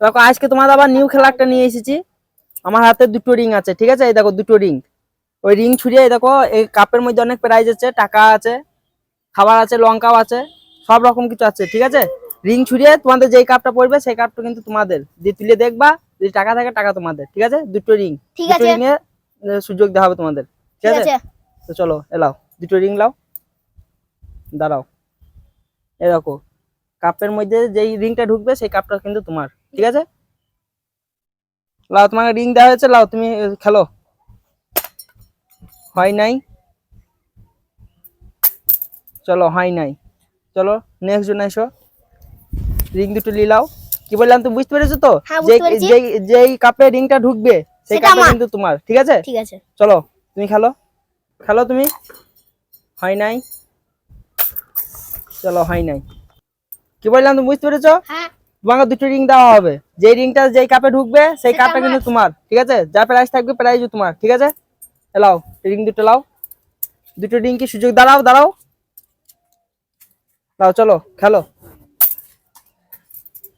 দেখো আজকে তোমাদের আবার নিউ খেলা একটা নিয়ে এসেছি। আমার হাতে দুটো রিং আছে, ঠিক আছে? এই দেখো দুটো রিং। ওই রিং ছুড়িয়ে এই দেখো এই কাপের মধ্যে অনেক প্রাইজ আছে, টাকা আছে, খাবার আছে, লঙ্কাও আছে, সব রকম কিছু আছে, ঠিক আছে? রিং ছুড়িয়ে তোমাদের যেই কাপটা পড়বে সেই কাপটা কিন্তু তোমাদের, দিয়ে তুলে দেখবা, যদি টাকা থাকে টাকা তোমাদের, ঠিক আছে? দুটো রিং, ঠিক দুটো আছে। রিং এ সুযোগ দেওয়া হবে তোমাদের, ঠিক ঠিক আছে? আছে। তো চলো এলাও, দুটো রিং লাও, দাঁড়াও। এই দেখো কাপের মধ্যে যেই রিংটা ঢুকবে সেই কাপটা কিন্তু তোমার, ঠিক আছে? লাও, তোমাকে রিং দেওয়া হয়েছে, লাও তুমি খেলো। হয় নাই, চলো হয় নাই, চলো নেক্সট জন এসো। রিং দুটো লিলাও। কি বললাম তুমি বুঝতে পেরেছো তো? হ্যাঁ, যে বুঝতে পেরেছি। যেই কাপে রিংটা ঢুকবে সেই সেটা কাপটা আমার। কিন্তু তোমার, ঠিক আছে? ঠিক আছে। চলো তুমি খেলো, খেলো তুমি। হয় নাই, চলো হয় নাই। কি বললাম তুমি বুঝতে পেরেছো? হ্যাঁ। তোমাকে দুটো রিং দেওয়া হবে, যে রিংটা যেই কাপে ঢুকবে সেই সেটা কাপটা কিন্তু আমার। তোমার, ঠিক আছে? যা প্রাইস থাকবে প্রাইজও তোমার, ঠিক আছে? লাও রিং দুটো লাও, দুটো রিং কি সুযোগ, দাঁড়াও দাঁড়াও, লাও চলো খেলো।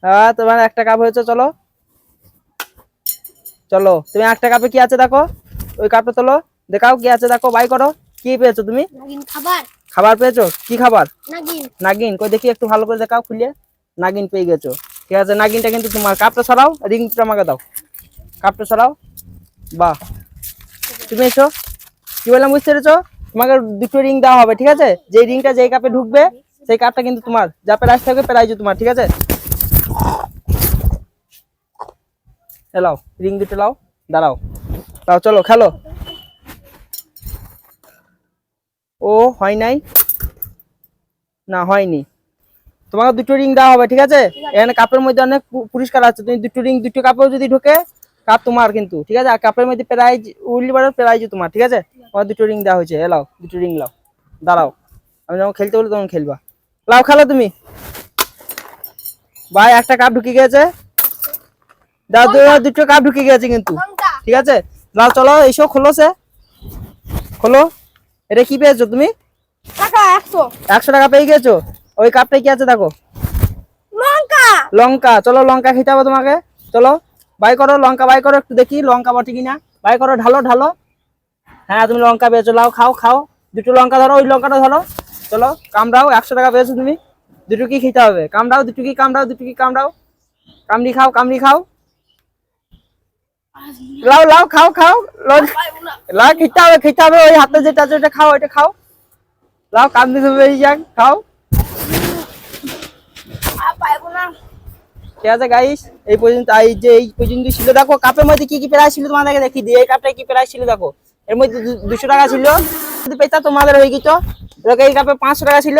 হ্যাঁ তোমার একটা কাপ হয়েছে, চলো চলো। তুমি একটা কাপে কি আছে দেখো, ওই কাপটা তোলো, দেখাও কি আছে, দেখো বাই করো। কি পেয়েছো তুমি? নাগিন খাবার। খাবার পেয়েছো? কি খাবার? নাগিন। নাগিন কই দেখি, একটু ভালো করে দেখাও খুলিয়ে। নাগিন পেয়ে গেছো, ঠিক আছে? নাগিনটা কিন্তু তোমার। কাপটা সরাও, রিংটা আমাকে দাও, কাপটা সরাও। বাহ, তুমি এসো। কি বললাম বুঝতে পেরেছো? তোমাকে দুটো রিং দেওয়া হবে, ঠিক আছে? যে রিংটা যেই কাপে ঢুকবে সেই কাপটা কিন্তু তোমার, যা প্রাইস থাকবে প্রাইজও তোমার, ঠিক আছে? এলাও রিং দুটো লাও, দাঁড়াও, লাও চলো খেলো। ও হয় নাই, না হয়নি। তোমাকে দুটো রিং দেওয়া হবে, ঠিক আছে? এখানে কাপের মধ্যে অনেক পুরস্কার আছে, তুমি দুটো রিং, দুটো কাপেও যদি ঢোকে কাপ তোমার কিন্তু, ঠিক আছে? আর কাপের মধ্যে প্রাইজ উইলি বারের প্রাইজ তোমার, ঠিক আছে? তোমার দুটো রিং দেওয়া হয়েছে, এলাও দুটো রিং লাও, দাঁড়াও। আমি যখন খেলতে বলি তখন খেলবা। লাও খেলো তুমি। ভাই একটা কাপ ঢুকে গেছে, দাদু দুটো কাপ ঢুকে গেছে কিন্তু, ঠিক আছে? লাও চলো এসো, খোলো সে, খোলো। এটা কি পেয়েছো তুমি? টাকা 100। 100 টাকা পেয়ে গেছো। ওই কাপটায় কি আছে দেখো, লঙ্কা। লঙ্কা। চলো লঙ্কা খেতে হবে তোমাকে, চলো বাই করো, লঙ্কা বাই করো, একটু দেখি লঙ্কা বটে কিনা। বাই করো, ঢালো ঢালো। হ্যাঁ তুমি লঙ্কা পেয়েছো, লাও খাও খাও। দুটো লঙ্কা ধরো, ওই লঙ্কাটা ধরো, চলো কামড়াও। 100 টাকা পেয়েছো তুমি, দুটো কি খেতে হবে? কামড়াও, দুটো কি কামড়াও, দুটো কি কামড়াও, কামড়ি খাও, কামড়ি খাও। লাও লাও খাও খাও, লাও খেতে হবে, খেতে হবে। ওই হাতে যেটা আছে ওটা খাও, ওইটা খাও। লাও কামড়ি দেবে, এই যাক খাও। ঠিক আছে গাইস, এই পর্যন্ত, এই পর্যন্ত ছিল। দেখো কাপের মধ্যে কি কি প্রাইস ছিল তোমাদেরকে দেখি দিই। এই কাপটায় কি প্রাইস ছিল দেখো, এর মধ্যে 200 টাকা ছিল, যদি পেতা তোমাদের হয়ে গেছো। এই কাপে 500 টাকা ছিল।